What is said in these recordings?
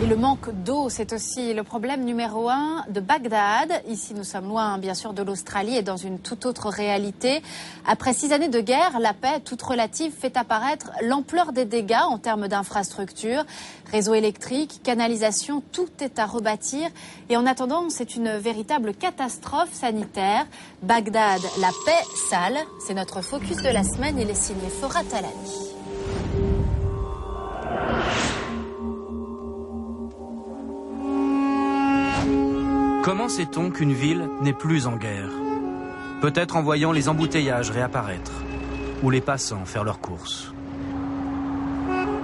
Et le manque d'eau, c'est aussi le problème numéro 1 de Bagdad. Ici, nous sommes loin, bien sûr, de l'Australie et dans une toute autre réalité. Après 6 années de guerre, la paix, toute relative, fait apparaître l'ampleur des dégâts en termes d'infrastructures. Réseau électrique, canalisation, tout est à rebâtir. Et en attendant, c'est une véritable catastrophe sanitaire. Bagdad, la paix sale, c'est notre focus de la semaine. Il est signé Forat Alani. Comment sait-on qu'une ville n'est plus en guerre? Peut-être en voyant les embouteillages réapparaître, ou les passants faire leurs courses.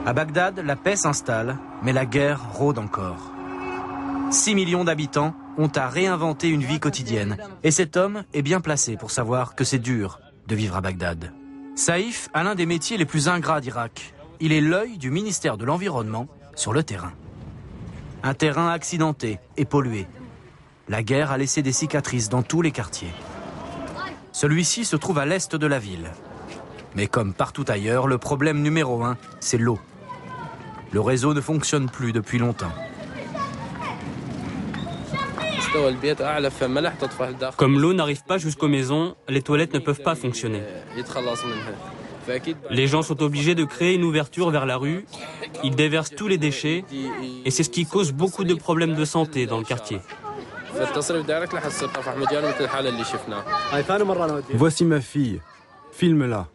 À Bagdad, la paix s'installe, mais la guerre rôde encore. 6 millions d'habitants ont à réinventer une vie quotidienne, et cet homme est bien placé pour savoir que c'est dur de vivre à Bagdad. Saïf a l'un des métiers les plus ingrats d'Irak. Il est l'œil du ministère de l'Environnement sur le terrain. Un terrain accidenté et pollué. La guerre a laissé des cicatrices dans tous les quartiers. Celui-ci se trouve à l'est de la ville. Mais comme partout ailleurs, le problème numéro 1, c'est l'eau. Le réseau ne fonctionne plus depuis longtemps. Comme l'eau n'arrive pas jusqu'aux maisons, les toilettes ne peuvent pas fonctionner. Les gens sont obligés de créer une ouverture vers la rue, ils déversent tous les déchets, et c'est ce qui cause beaucoup de problèmes de santé dans le quartier. Voici ma fille. Filme-la.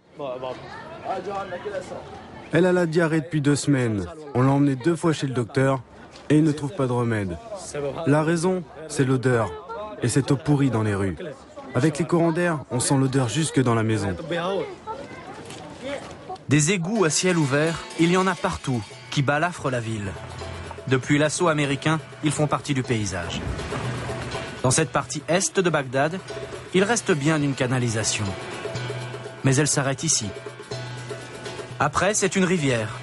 Elle a la diarrhée depuis 2 semaines. On l'a emmenée 2 fois chez le docteur et il ne trouve pas de remède. La raison, c'est l'odeur et cette eau pourrie dans les rues. Avec les courants d'air, on sent l'odeur jusque dans la maison. Des égouts à ciel ouvert, il y en a partout qui balafrent la ville. Depuis l'assaut américain, ils font partie du paysage. Dans cette partie est de Bagdad, il reste bien une canalisation. Mais elle s'arrête ici. Après, c'est une rivière,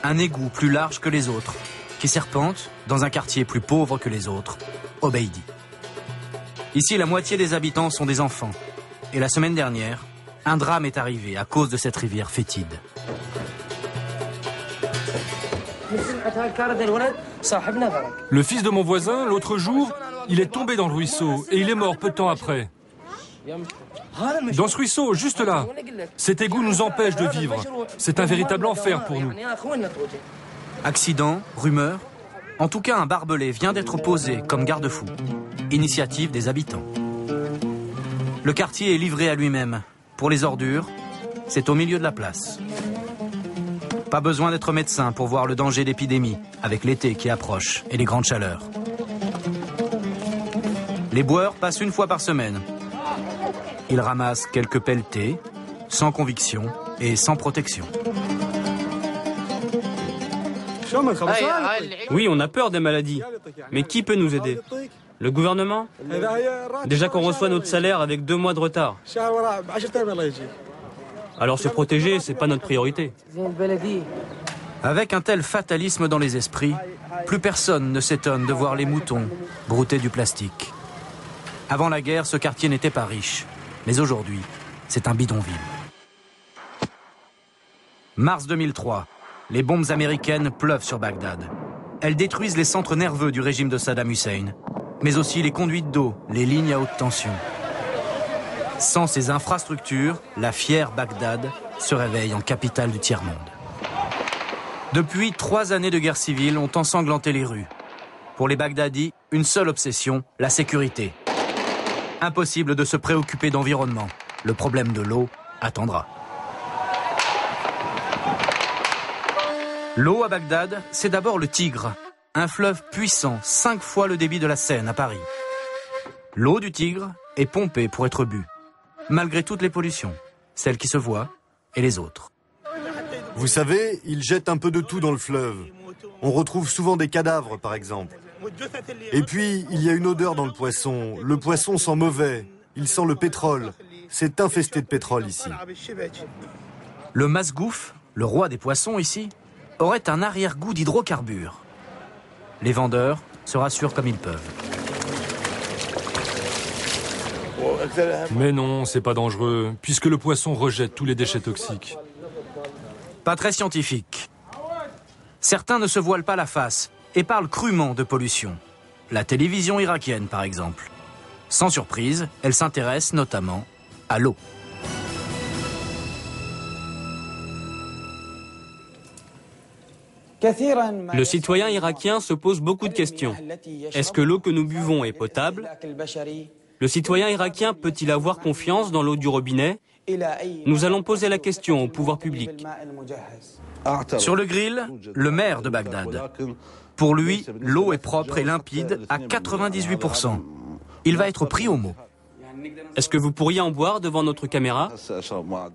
un égout plus large que les autres, qui serpente dans un quartier plus pauvre que les autres, Obeidi. Ici, la moitié des habitants sont des enfants. Et la semaine dernière, un drame est arrivé à cause de cette rivière fétide. Le fils de mon voisin, l'autre jour, il est tombé dans le ruisseau et il est mort peu de temps après. Dans ce ruisseau, juste là, cet égout nous empêche de vivre. C'est un véritable enfer pour nous. Accident, rumeur, en tout cas un barbelé vient d'être posé comme garde-fou. Initiative des habitants. Le quartier est livré à lui-même. Pour les ordures, c'est au milieu de la place. Pas besoin d'être médecin pour voir le danger d'épidémie avec l'été qui approche et les grandes chaleurs. Les boueurs passent 1 fois par semaine. Ils ramassent quelques pelletés, sans conviction et sans protection. Oui, on a peur des maladies. Mais qui peut nous aider? Le gouvernement? Déjà qu'on reçoit notre salaire avec 2 mois de retard. Alors se protéger, c'est pas notre priorité. Avec un tel fatalisme dans les esprits, plus personne ne s'étonne de voir les moutons brouter du plastique. Avant la guerre, ce quartier n'était pas riche. Mais aujourd'hui, c'est un bidonville. Mars 2003, les bombes américaines pleuvent sur Bagdad. Elles détruisent les centres nerveux du régime de Saddam Hussein, mais aussi les conduites d'eau, les lignes à haute tension. Sans ces infrastructures, la fière Bagdad se réveille en capitale du tiers-monde. Depuis 3 années de guerre civile ont ensanglanté les rues. Pour les Bagdadis, une seule obsession, la sécurité. Impossible de se préoccuper d'environnement. Le problème de l'eau attendra. L'eau à Bagdad, c'est d'abord le Tigre, un fleuve puissant, 5 fois le débit de la Seine à Paris. L'eau du Tigre est pompée pour être bue, malgré toutes les pollutions, celles qui se voient et les autres. Vous savez, ils jettent un peu de tout dans le fleuve. On retrouve souvent des cadavres, par exemple. Et puis, il y a une odeur dans le poisson. Le poisson sent mauvais. Il sent le pétrole. C'est infesté de pétrole ici. Le masgouf, le roi des poissons ici, aurait un arrière-goût d'hydrocarbures. Les vendeurs se rassurent comme ils peuvent. Mais non, c'est pas dangereux, puisque le poisson rejette tous les déchets toxiques. Pas très scientifique. Certains ne se voilent pas la face et parle crûment de pollution. La télévision irakienne, par exemple. Sans surprise, elle s'intéresse notamment à l'eau. Le citoyen irakien se pose beaucoup de questions. Est-ce que l'eau que nous buvons est potable? Le citoyen irakien peut-il avoir confiance dans l'eau du robinet? Nous allons poser la question au pouvoir public. Sur le grill, le maire de Bagdad. Pour lui, l'eau est propre et limpide à 98%. Il va être pris au mot. Est-ce que vous pourriez en boire devant notre caméra?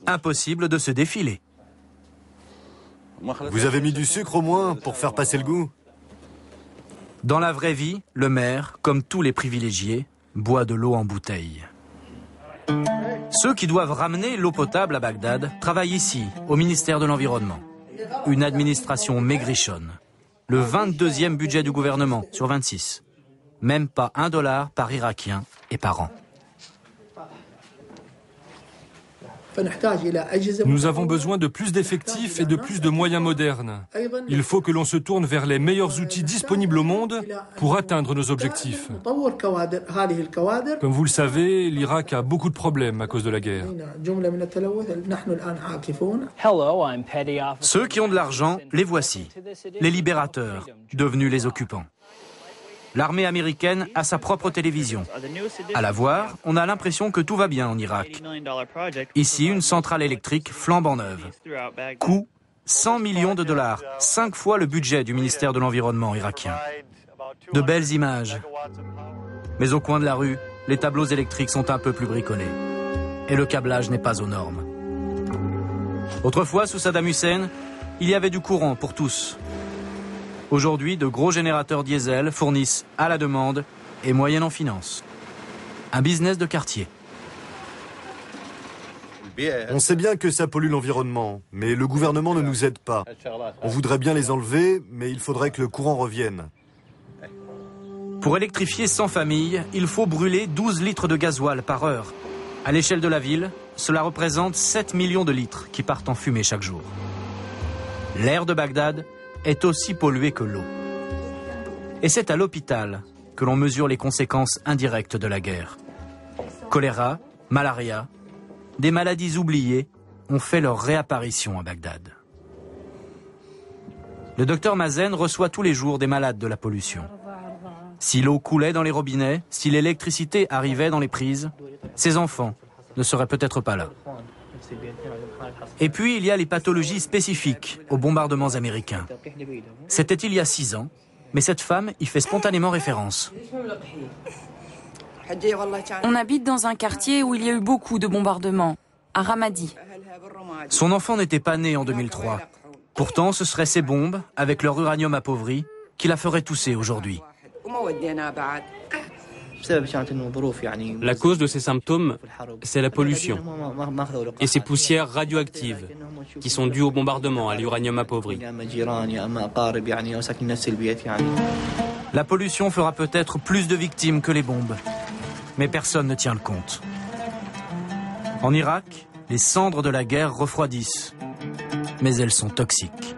Impossible de se défiler. Vous avez mis du sucre au moins pour faire passer le goût? Dans la vraie vie, le maire, comme tous les privilégiés, boit de l'eau en bouteille. Ceux qui doivent ramener l'eau potable à Bagdad travaillent ici, au ministère de l'Environnement. Une administration maigrichonne. Le 22e budget du gouvernement sur 26. Même pas $1 par Irakien et par an. Nous avons besoin de plus d'effectifs et de plus de moyens modernes. Il faut que l'on se tourne vers les meilleurs outils disponibles au monde pour atteindre nos objectifs. Comme vous le savez, l'Irak a beaucoup de problèmes à cause de la guerre. Ceux qui ont de l'argent, les voici. Les libérateurs, devenus les occupants. L'armée américaine a sa propre télévision. À la voir, on a l'impression que tout va bien en Irak. Ici, une centrale électrique flambant neuve. Coût, $100 millions, 5 fois le budget du ministère de l'Environnement irakien. De belles images. Mais au coin de la rue, les tableaux électriques sont un peu plus bricolés. Et le câblage n'est pas aux normes. Autrefois, sous Saddam Hussein, il y avait du courant pour tous. Aujourd'hui, de gros générateurs diesel fournissent à la demande et moyennant finance. Un business de quartier. On sait bien que ça pollue l'environnement, mais le gouvernement ne nous aide pas. On voudrait bien les enlever, mais il faudrait que le courant revienne. Pour électrifier 100 familles, il faut brûler 12 litres de gasoil par heure. À l'échelle de la ville, cela représente 7 millions de litres qui partent en fumée chaque jour. L'air de Bagdad est aussi pollué que l'eau. Et c'est à l'hôpital que l'on mesure les conséquences indirectes de la guerre. Choléra, malaria, des maladies oubliées ont fait leur réapparition à Bagdad. Le docteur Mazen reçoit tous les jours des malades de la pollution. Si l'eau coulait dans les robinets, si l'électricité arrivait dans les prises, ces enfants ne seraient peut-être pas là. Et puis, il y a les pathologies spécifiques aux bombardements américains. C'était il y a 6 ans, mais cette femme y fait spontanément référence. On habite dans un quartier où il y a eu beaucoup de bombardements, à Ramadi. Son enfant n'était pas né en 2003. Pourtant, ce seraient ces bombes, avec leur uranium appauvri, qui la feraient tousser aujourd'hui. La cause de ces symptômes, c'est la pollution et ces poussières radioactives qui sont dues au bombardement à l'uranium appauvri. La pollution fera peut-être plus de victimes que les bombes, mais personne ne tient le compte. En Irak, les cendres de la guerre refroidissent, mais elles sont toxiques.